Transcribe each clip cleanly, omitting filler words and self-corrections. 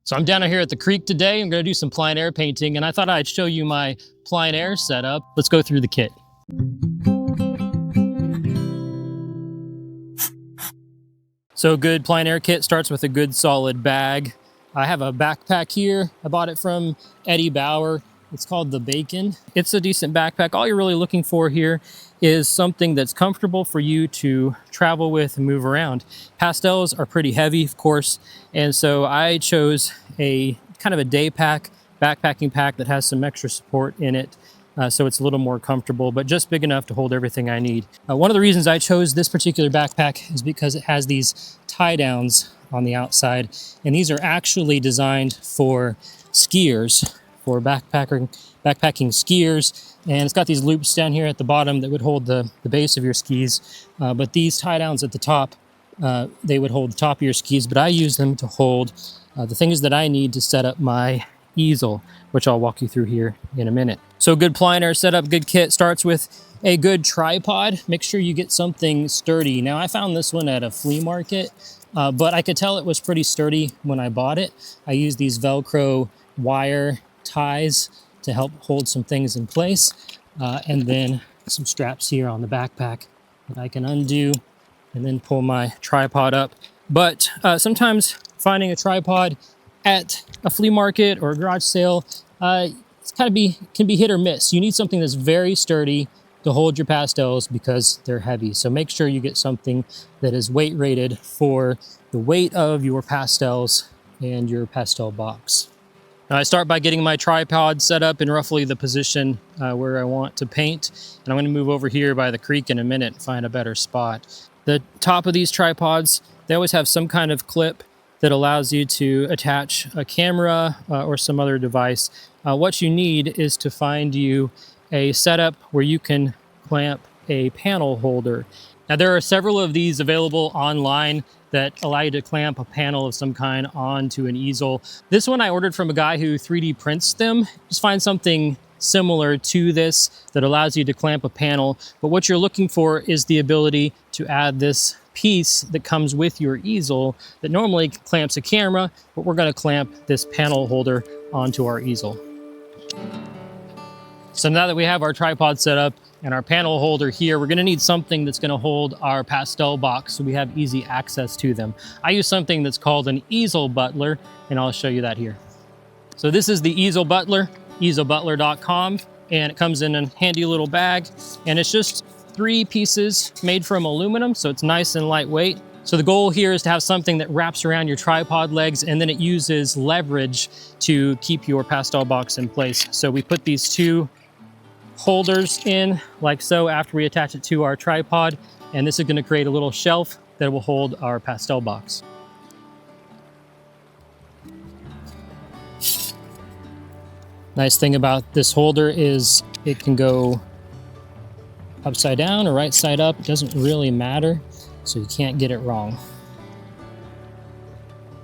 So I'm down here at the creek today. I'm going to do some plein air painting, and I thought I'd show you my plein air setup. Let's go through the kit. So a good plein air kit starts with a good solid bag. I have a backpack here. I bought it from Bauer. It's called the Bacon. It's a decent backpack. All you're really looking for here is something that's comfortable for you to travel with and move around. Pastels are pretty heavy, of course, and so I chose a kind of a day pack, backpacking pack that has some extra support in it. So it's a little more comfortable, but just big enough to hold everything I need. One of the reasons I chose this particular backpack is because it has these tie downs on the outside, and these are actually designed for skiers, for backpacking skiers, and it's got these loops down here at the bottom that would hold the base of your skis, but these tie downs at the top, they would hold the top of your skis, but I use them to hold the things that I need to set up my easel, which I'll walk you through here in a minute. So good plein air setup, good kit starts with a good tripod. Make sure you get something sturdy. Now I found this one at a flea market, but I could tell it was pretty sturdy when I bought it. I used these Velcro wire ties to help hold some things in place, and then some straps here on the backpack that I can undo and then pull my tripod up. But sometimes finding a tripod at a flea market or a garage sale, can be hit or miss. You need something that's very sturdy to hold your pastels because they're heavy. So make sure you get something that is weight rated for the weight of your pastels and your pastel box. Now I start by getting my tripod set up in roughly the position where I want to paint. And I'm going to move over here by the creek in a minute and find a better spot. The top of these tripods, they always have some kind of clip that allows you to attach a camera or some other device. What you need is to find you a setup where you can clamp a panel holder. Now there are several of these available online that allow you to clamp a panel of some kind onto an easel. This one I ordered from a guy who 3D prints them. Just find something similar to this that allows you to clamp a panel. But what you're looking for is the ability to add this piece that comes with your easel that normally clamps a camera, but we're going to clamp this panel holder onto our easel. So now that we have our tripod set up and our panel holder here, we're going to need something that's going to hold our pastel box so we have easy access to them. I use something that's called an easel butler, and I'll show you that here. So this is the easel butler, easelbutler.com, and it comes in a handy little bag, and it's just 3 pieces made from aluminum, so it's nice and lightweight. So the goal here is to have something that wraps around your tripod legs, and then it uses leverage to keep your pastel box in place. So we put these 2 holders in like so after we attach it to our tripod, and this is going to create a little shelf that will hold our pastel box. Nice thing about this holder is it can go upside down or right side up. It doesn't really matter, so you can't get it wrong.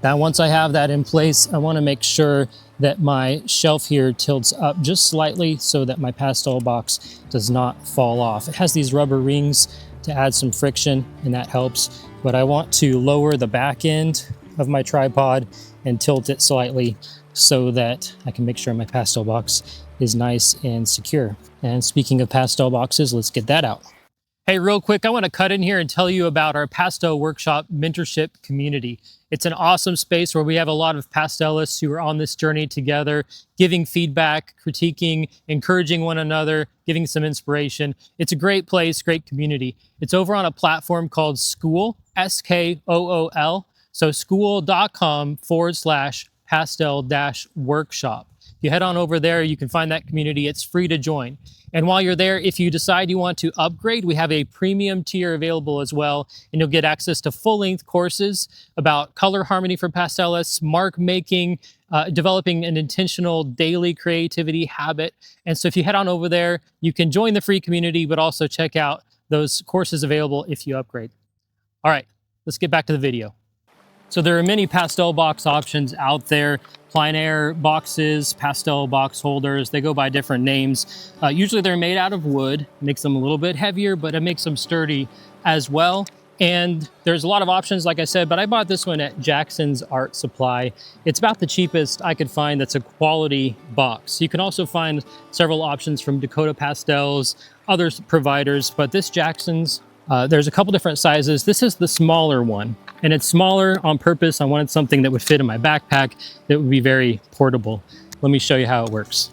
Now once I have that in place, I want to make sure that my shelf here tilts up just slightly so that my pastel box does not fall off. It has these rubber rings to add some friction, and that helps, but I want to lower the back end of my tripod and tilt it slightly so that I can make sure my pastel box is nice and secure. And speaking of pastel boxes, let's get that out. Hey, real quick, I want to cut in here and tell you about our Pastel Workshop Mentorship community. It's an awesome space where we have a lot of pastelists who are on this journey together, giving feedback, critiquing, encouraging one another, giving some inspiration. It's a great place, great community. It's over on a platform called School, SKOOL. So school.com/pastel-workshop. If you head on over there, you can find that community. It's free to join. And while you're there, if you decide you want to upgrade, we have a premium tier available as well, and you'll get access to full-length courses about color harmony for pastelists, mark making, developing an intentional daily creativity habit. And so if you head on over there, you can join the free community, but also check out those courses available if you upgrade. All right, let's get back to the video. So there are many pastel box options out there. Plein air boxes, pastel box holders, they go by different names. Usually they're made out of wood, makes them a little bit heavier, but it makes them sturdy as well. And there's a lot of options, like I said, but I bought this one at Jackson's Art Supply. It's about the cheapest I could find that's a quality box. You can also find several options from Dakota Pastels, other providers, but this Jackson's, there's a couple different sizes. This is the smaller one, and it's smaller on purpose. I wanted something that would fit in my backpack that would be very portable. Let me show you how it works.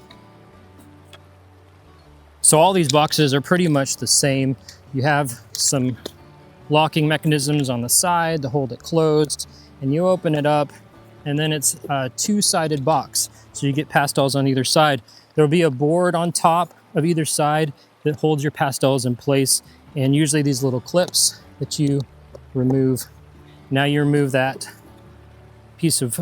So all these boxes are pretty much the same. You have some locking mechanisms on the side to hold it closed, and you open it up, and then it's a two-sided box. So you get pastels on either side. There'll be a board on top of either side that holds your pastels in place, and usually these little clips that you remove. Now you remove that piece of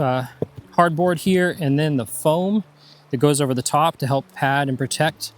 cardboard here, and then the foam that goes over the top to help pad and protect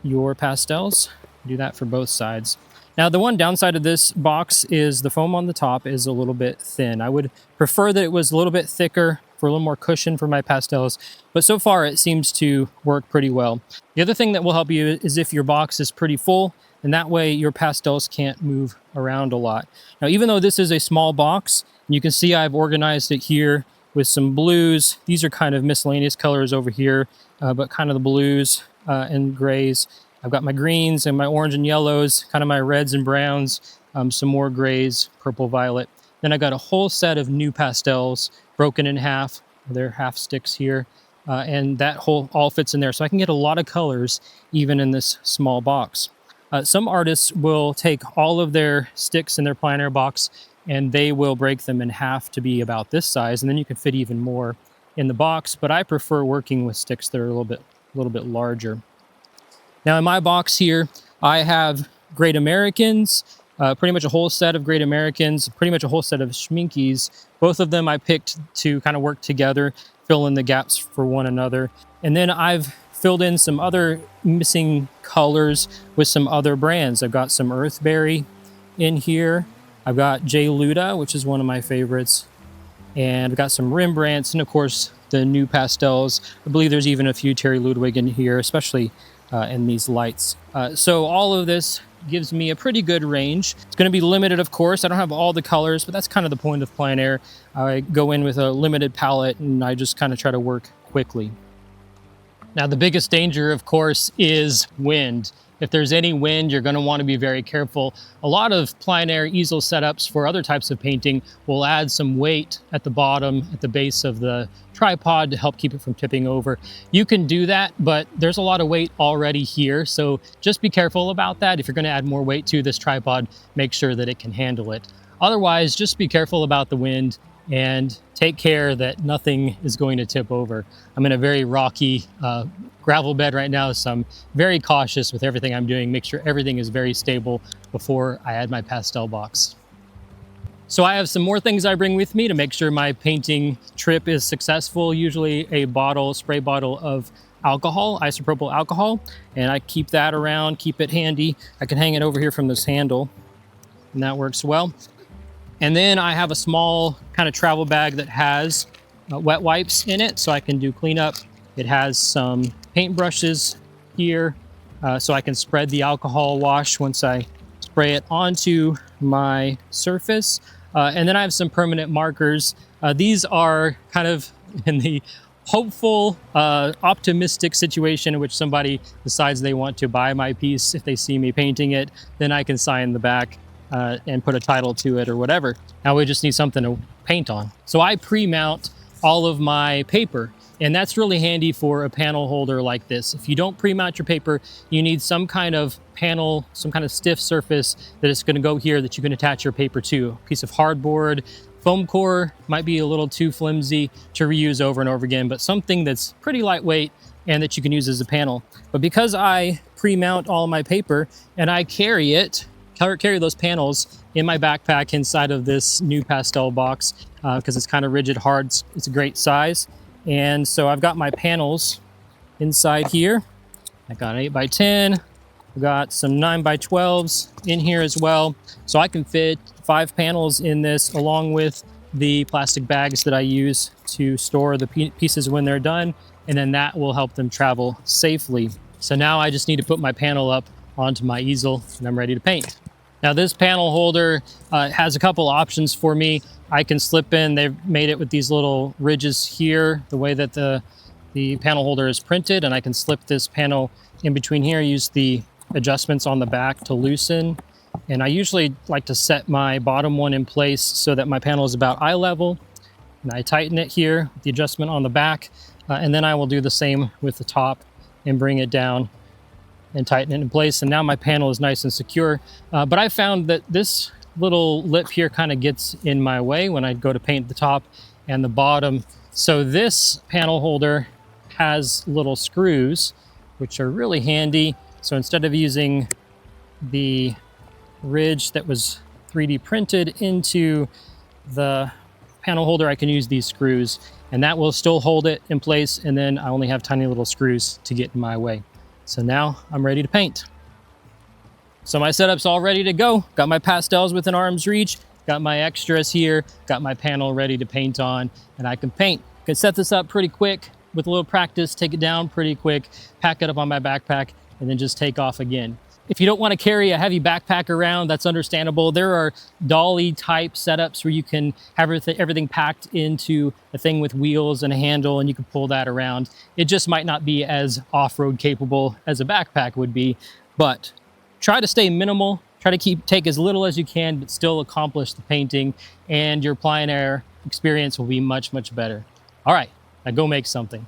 your pastels. Do that for both sides. Now, the one downside of this box is the foam on the top is a little bit thin. I would prefer that it was a little bit thicker for a little more cushion for my pastels, but so far it seems to work pretty well. The other thing that will help you is if your box is pretty full, and that way your pastels can't move around a lot. Now, even though this is a small box, you can see I've organized it here with some blues. These are kind of miscellaneous colors over here, but kind of the blues and grays. I've got my greens and my orange and yellows, kind of my reds and browns, some more grays, purple, violet. Then I got a whole set of new pastels broken in half. They're half sticks here. And that whole all fits in there. So I can get a lot of colors even in this small box. Some artists will take all of their sticks in their plein air box and they will break them in half to be about this size. And then you can fit even more in the box. But I prefer working with sticks that are a little bit larger. Now in my box here, I have Great Americans, pretty much a whole set of Great Americans, pretty much a whole set of Schminkies. Both of them I picked to kind of work together, fill in the gaps for one another. And then I've filled in some other missing colors with some other brands. I've got some Earthberry in here. I've got J. Luda, which is one of my favorites. And I've got some Rembrandts, and of course, the new pastels. I believe there's even a few Terry Ludwig in here, especially in these lights. So all of this gives me a pretty good range. It's going to be limited, of course. I don't have all the colors, but that's kind of the point of plein air. I go in with a limited palette and I just kind of try to work quickly. Now, the biggest danger, of course, is wind. If there's any wind, you're going to want to be very careful. A lot of plein air easel setups for other types of painting will add some weight at the bottom, at the base of the tripod to help keep it from tipping over. You can do that, but there's a lot of weight already here. So just be careful about that. If you're going to add more weight to this tripod, make sure that it can handle it. Otherwise, just be careful about the wind and take care that nothing is going to tip over. I'm in a very rocky gravel bed right now, so I'm very cautious with everything I'm doing. Make sure everything is very stable before I add my pastel box. So I have some more things I bring with me to make sure my painting trip is successful. Usually a spray bottle of alcohol, isopropyl alcohol, and I keep that around, keep it handy. I can hang it over here from this handle, and that works well. And then I have a small kind of travel bag that has wet wipes in it, so I can do cleanup. It has some paint brushes here, so I can spread the alcohol wash once I spray it onto my surface. And then I have some permanent markers. These are kind of in the hopeful, optimistic situation in which somebody decides they want to buy my piece. If they see me painting it, then I can sign the back and put a title to it or whatever. Now we just need something to paint on. So I pre-mount all of my paper, and that's really handy for a panel holder like this. If you don't pre-mount your paper, you need some kind of panel, some kind of stiff surface that is going to go here that you can attach your paper to. A piece of hardboard, foam core might be a little too flimsy to reuse over and over again, but something that's pretty lightweight and that you can use as a panel. But because I pre-mount all my paper and I carry those panels in my backpack inside of this new pastel box because it's kind of rigid, hard. It's a great size. And so I've got my panels inside here. I got an 8x10. I've got some 9x12s in here as well. So I can fit 5 panels in this along with the plastic bags that I use to store the pieces when they're done. And then that will help them travel safely. So now I just need to put my panel up onto my easel and I'm ready to paint. Now this panel holder has a couple options for me. I can slip in, they've made it with these little ridges here, the way that the panel holder is printed, and I can slip this panel in between here, use the adjustments on the back to loosen. And I usually like to set my bottom one in place so that my panel is about eye level. And I tighten it here with the adjustment on the back, and then I will do the same with the top and bring it down and tighten it in place. And now my panel is nice and secure. But I found that this little lip here kind of gets in my way when I go to paint the top and the bottom. So this panel holder has little screws, which are really handy. So instead of using the ridge that was 3D printed into the panel holder, I can use these screws, and that will still hold it in place. And then I only have tiny little screws to get in my way. So now I'm ready to paint. So my setup's all ready to go. Got my pastels within arm's reach, got my extras here, got my panel ready to paint on, and I can paint. Can set this up pretty quick with a little practice, take it down pretty quick, pack it up on my backpack, and then just take off again. If you don't want to carry a heavy backpack around, that's understandable. There are dolly type setups where you can have everything packed into a thing with wheels and a handle, and you can pull that around. It just might not be as off-road capable as a backpack would be, but try to stay minimal. Try to take as little as you can, but still accomplish the painting, and your plein air experience will be much, much better. All right, now go make something.